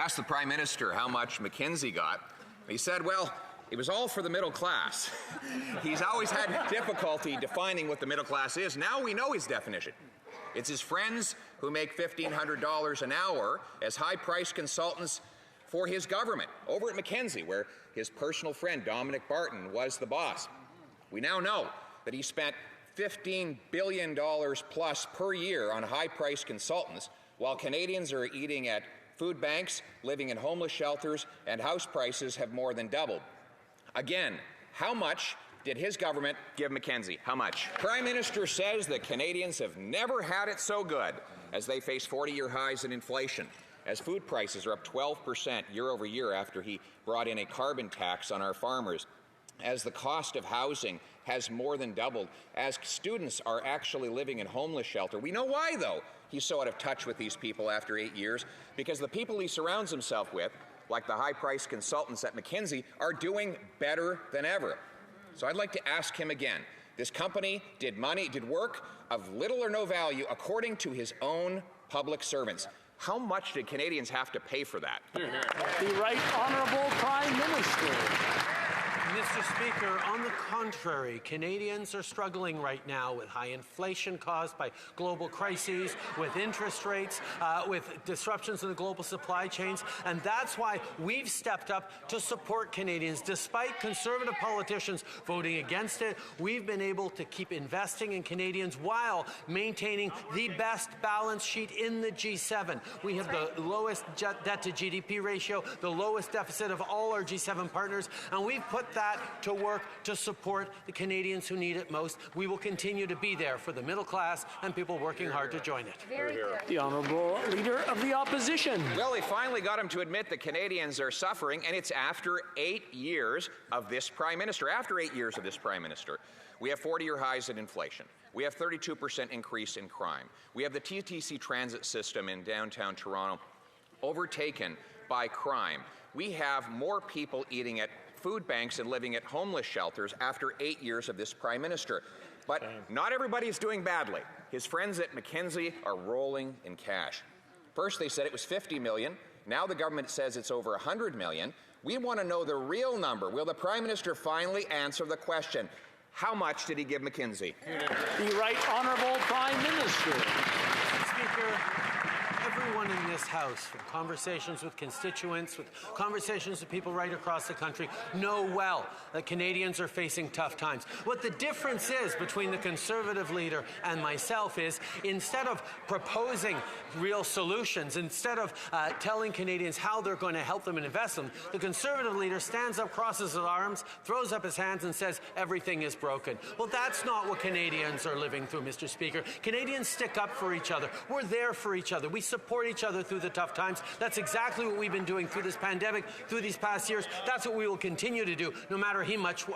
asked the Prime Minister how much McKinsey got. He said, well, it was all for the middle class. He's always had difficulty defining what the middle class is. Now we know his definition. It's his friends who make $1,500 an hour as high-priced consultants for his government over at McKinsey, where his personal friend Dominic Barton was the boss. We now know that he spent $15 billion plus per year on high-priced consultants, while Canadians are eating at food banks, living in homeless shelters, and house prices have more than doubled. Again, how much did his government give McKinsey? How much? Prime Minister says that Canadians have never had it so good as they face 40-year highs in inflation, as food prices are up 12% year over year after he brought in a carbon tax on our farmers, as the cost of housing has more than doubled, as students are actually living in homeless shelter. We know why, though, he's so out of touch with these people after 8 years, because the people he surrounds himself with, like the high-priced consultants at McKinsey, are doing better than ever. So I'd like to ask him again. This company did work of little or no value according to his own public servants. How much did Canadians have to pay for that? The Right Honourable Prime Minister. Mr. Speaker, on the contrary, Canadians are struggling right now with high inflation caused by global crises, with interest rates, with disruptions in the global supply chains, and that's why we've stepped up to support Canadians. Despite Conservative politicians voting against it, we've been able to keep investing in Canadians while maintaining the best balance sheet in the G7. We have the lowest debt to GDP ratio, the lowest deficit of all our G7 partners, and we've put that to work to support the Canadians who need it most. We will continue to be there for the middle class and people working hard to join it. The Honourable Leader of the Opposition. Well, they finally got him to admit that Canadians are suffering, and it's after 8 years of this Prime Minister. After 8 years of this Prime Minister, we have 40-year highs in inflation. We have 32% increase in crime. We have the TTC transit system in downtown Toronto overtaken by crime. We have more people eating at food banks and living at homeless shelters after 8 years of this Prime Minister. But not everybody is doing badly. His friends at McKinsey are rolling in cash. First they said it was $50 million. Now the government says it's over $100 million. We want to know the real number. Will the Prime Minister finally answer the question? How much did he give McKinsey? The Right Honourable Prime Minister. Speaker, everyone in this House, from conversations with constituents, with conversations with people right across the country, know well that Canadians are facing tough times. What the difference is between the Conservative leader and myself is, instead of proposing real solutions, instead of telling Canadians how they're going to help them and invest them, the Conservative leader stands up, crosses his arms, throws up his hands and says everything is broken. Well, that's not what Canadians are living through, Mr. Speaker. Canadians stick up for each other. We're there for each other. We support each other through the tough times. That's exactly what we've been doing through this pandemic, through these past years. That's what we will continue to do, no matter how much